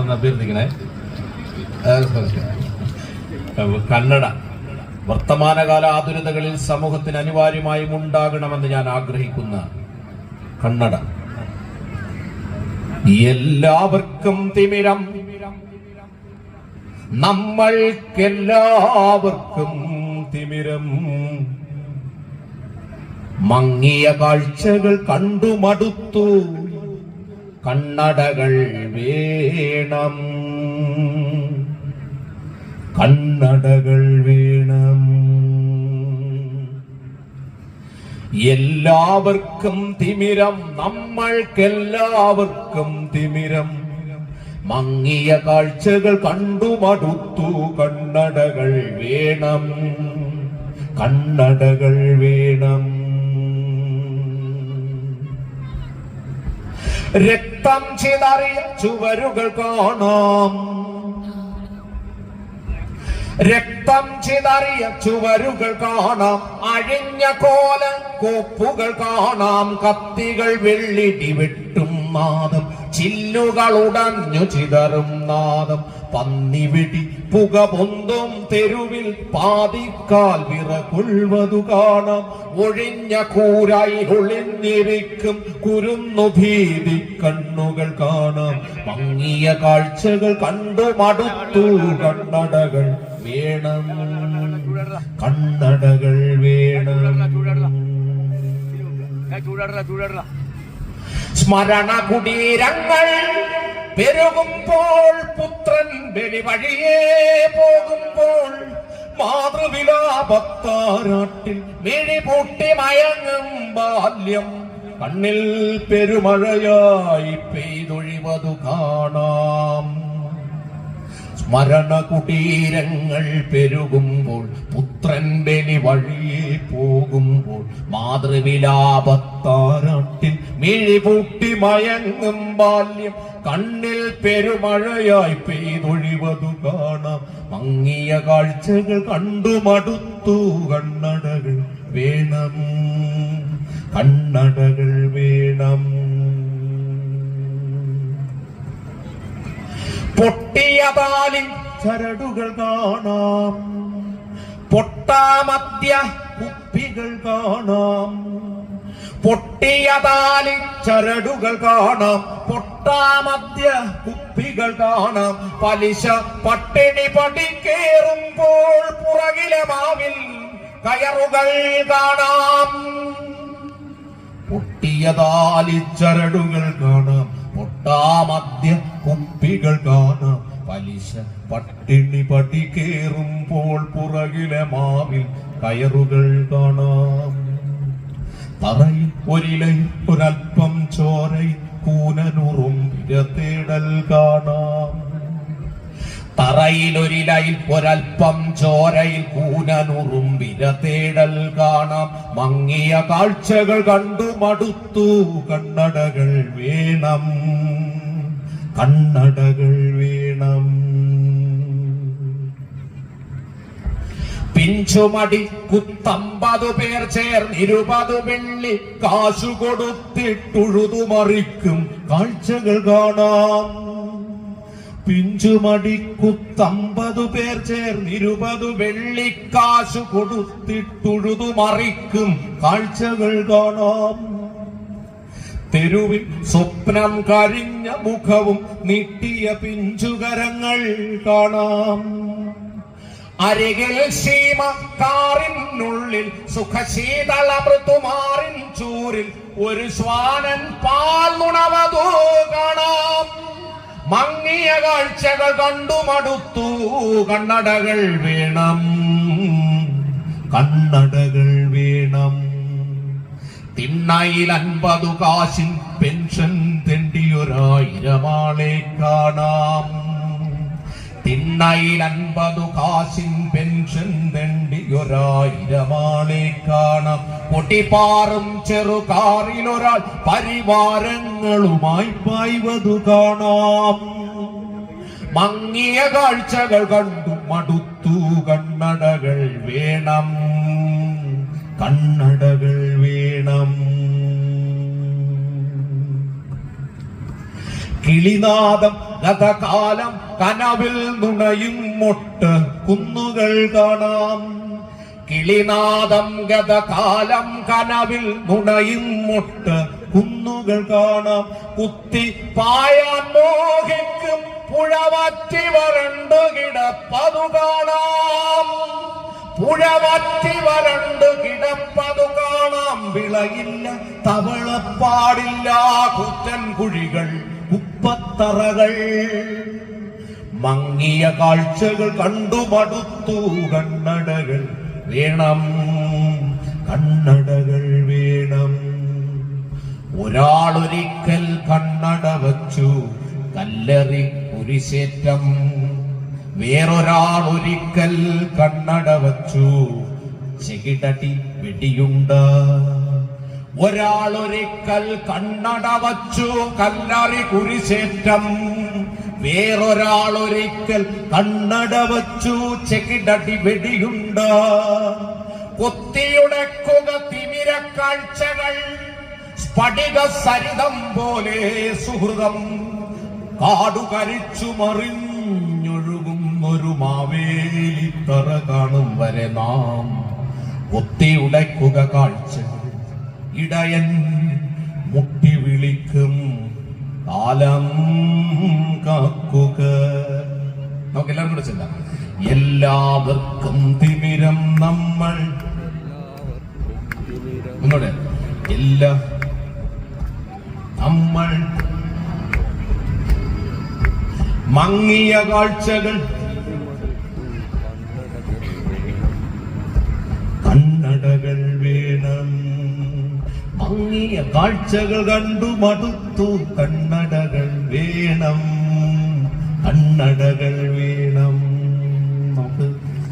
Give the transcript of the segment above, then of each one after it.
കാണണമെന്ന് അഭ്യർത്ഥിക്കണേ. കന്നഡ വർത്തമാനകാല ആധുനികതകളിൽ സമൂഹത്തിന് അനിവാര്യമായും ഉണ്ടാകണമെന്ന് ഞാൻ ആഗ്രഹിക്കുന്ന കന്നഡ. എല്ലാവർക്കും തിമിരം, നമ്മൾക്കെല്ലാവർക്കും തിമിരം, മങ്ങിയ കാഴ്ചകൾ കണ്ടു മടുത്തു, കണ്ണടകൾ വേണം, കണ്ണടകൾ വേണം. എല്ലാവർക്കും തിമിരം, നമ്മൾക്കെല്ലാവർക്കും തിമിരം, മങ്ങിയ കാഴ്ചകൾ കണ്ടു മടുത്തു, കണ്ണടകൾ വേണം, കണ്ണടകൾ വേണം. രക്തം ചിതറിയ ചുവരുകൾ കാണാം, രക്തം ചിതറിയ ചുവരുകൾ കാണാം, അഴിഞ്ഞ കോല കോപ്പുകൾ കാണാം, കത്തികൾ വെള്ളിടി വെട്ടും നാദം, ചില്ലുകൾ ഉടഞ്ഞു ചിതറും നാദം, പന്നിവിടി പുക പൊന്തും തെരുവിൽ പാതിക്കാൽ വിറകൊള്ളുവതു കാണാം, ഒഴിഞ്ഞ കൂരായി ഒളിഞ്ഞിരിക്കും കുരുന്നു ഭീതി കണ്ണുകൾ കാണാം, മങ്ങിയ കാഴ്ചകൾ കണ്ടു മടുത്തു, കണ്ണടകൾ വേണം, കണ്ണടകൾ വേണം. സ്മരണ കുടീരങ്ങൾ പെരുകുമ്പോൾ, പുത്രൻ ബലി വഴിയേ പോകുമ്പോൾ, മാതൃവിലാപത്താരാട്ടിൽ മിഴിപൂട്ടി മയങ്ങും ബാല്യം, കണ്ണിൽ പെരുമഴയായി പെയ്തൊഴിവതു കാണാം. സ്മരണ കുടീരങ്ങൾ പെരുകുമ്പോൾ, പുത്രൻ ബലി വഴിയേ പോകുമ്പോൾ, മാതൃവിലാപത്താരാട്ടിൽ മിഴിപൂട്ടി മയങ്ങും ബാല്യം, കണ്ണിൽ പെരുമഴയായി പെയ്തൊഴിവതു കാണാം, മങ്ങിയ കാഴ്ചകൾ കണ്ടു മടുത്തു, കണ്ണടകൾ വേണം, കണ്ണടകൾ വേണം. പൊട്ടിയ താലിൽ ചരടുകൾ കാണാം, പൊട്ടാമദ്യ കുപ്പികൾ കാണാം, പൊട്ടിയ താലിൽ ചരടുകൾ കാണാം, പൊട്ടാമദ്യ കുപ്പികൾ കാണാം, പലിശ പട്ടിണി പടിക്കേറുമ്പോൾ പുറകിലെ മാവിൽ കയറുകൾ കാണാം. പൊട്ടിയ താലിൽ ചരടുകൾ കാണാം, പൊട്ടാമദ്യ കുപ്പികൾ കാണാം, പലിശ പട്ടിണി പടിക്കേറുമ്പോൾ പുറകിലെ മാവിൽ കയറുകൾ കാണാം. തറയിൽ ഒരിലയിൽ ഒരൽപ്പം ചോരയിൽ കൂനനുറും വിരത്തേടൽ കാണാം, തറയിലൊരിലയിൽ ഒരൽപ്പം ചോരയിൽ കൂനനുറും വിരത്തേടൽ കാണാം, മങ്ങിയ കാഴ്ചകൾ കണ്ടു മടുത്തു, കണ്ണടകൾ വേണം, കണ്ണടകൾ വേണം. പിഞ്ചുമടി കുത്തമ്പതു പേർ ചേർന്നിരുപതു വെള്ളി കാശു കൊടുത്തിട്ടുഴുതു മറിക്കും കാഴ്ചകൾ കാണാം. പിഞ്ചുമടി കുത്തമ്പതു പേർ ചേർന്നിരുപതു വെള്ളിക്കാശു കൊടുത്തിട്ടുഴുതു മറിക്കും കാഴ്ചകൾ കാണാം. തെരുവിൽ സ്വപ്നം കരിഞ്ഞ മുഖവും നീട്ടിയ പിഞ്ചുകരങ്ങൾ കാണാം. അരികിൽ സീമ കാറിനുള്ളിൽ സുഖശീതള മൃതുമാറിൻ ചൂരിൽ ഒരു ശ്വാനൻ പാൽ നുണവതു കാണാം. മങ്ങിയ കാഴ്ചകൾ കണ്ടു മടുത്തു, കണ്ണടകൾ വേണം, കണ്ണടകൾ വേണം. തിണ്ണയിൽ 50 കാശിൻ പെൻഷൻ തെണ്ടിയൊരായിരം ആളെ കാണാം. തിണ്ണയിൽ 50 കാശിൻ പെൻഷൻ തെണ്ടിയൊരായിരം ആളെ കാണാം. പൊട്ടിപ്പാറും ചെറുകാറിലൊരാൾ പരിവാരങ്ങളുമായി പായ്വതു കാണാം. മങ്ങിയ കാഴ്ചകൾ കണ്ടു മടുത്തു, കണ്ണടകൾ വേണം, കണ്ണടകൾ വേണം. കിളിനാദം ഗതകാലം കനവിൽ നുണയും മൊട്ട് കുന്നുകൾ കാണാം. കിളിനാദം ഗതകാലം കനവിൽ നുണയും മൊട്ട് കുന്നുകൾ കാണാം. കുത്തി പായാൻ മോഹിക്കും പുഴവറ്റി വരണ്ടു കിടപ്പതു കാണാം. പുഴവറ്റി വരണ്ടു കിടപ്പതു കാണാം. വിളയില്ല തവളപ്പാടില്ല കുറ്റൻ കുഴികൾ കുപ്പത്തറകൾ. മങ്ങിയ കാഴ്ചകൾ കണ്ടു മടുത്തു കണ്ണടകൾ വേണം, കണ്ണടകൾ വേണം. ഒരാളൊരിക്കൽ കണ്ണട വച്ചു കല്ലെറി കുരിശേറ്റം. വേറൊരാൾ ഒരിക്കൽ കണ്ണട വച്ചു ചെകിടടി വെടിയുണ്ട്. ഒരാളൊരിക്കൽ കണ്ണട വച്ചു കല്ലറി കുരിശേറ്റം. വേറൊരാളൊരിക്കൽ കണ്ണട വച്ചു ചെകിടടി വെടിയുണ്ട്. കൊത്തിയുടക്കുക തിമിര കാഴ്ചകൾ സ്ഫടിക സരിതം പോലെ സുഹൃതം. കാടുകരിച്ചു മറിഞ്ഞൊഴുകും ഒരു മാവേലിത്തറ കാണും വരെ നാം കൊത്തിയുടക്കുക കാഴ്ചകൾ. ഇടയൻ മുട്ടി വിളിക്കും കാലം കാക്കുക. നമുക്ക് എല്ലാവരും കൂടെ ചെല്ലാം. എല്ലാവർക്കും തിമിരം നമ്മൾ ഒന്നൂടെ. എല്ലാ നമ്മൾ മങ്ങിയ കാഴ്ചകൾ കണ്ണടകൾ വേണം. മങ്ങിയ കാഴ്ചകൾ കണ്ടു മടുത്തു കണ്ണടകൾ വേണം, കണ്ണടകൾ വേണം. നമുക്ക്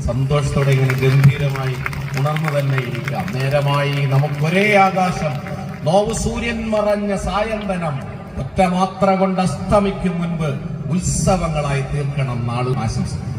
സന്തോഷത്തോടെ ഇങ്ങനെ ഗംഭീരമായി ഉണർന്നു തന്നെ ഇരിക്കാം. നേരമായി നമുക്കൊരേ ആകാശം. നോവ് സൂര്യൻ മറഞ്ഞ സായന്തനം ഒറ്റ മാത്ര കൊണ്ട് അസ്തമിക്കും മുൻപ് ഉത്സവങ്ങളായി തീർക്കണം നാളും ആശംസിക്കുന്നു.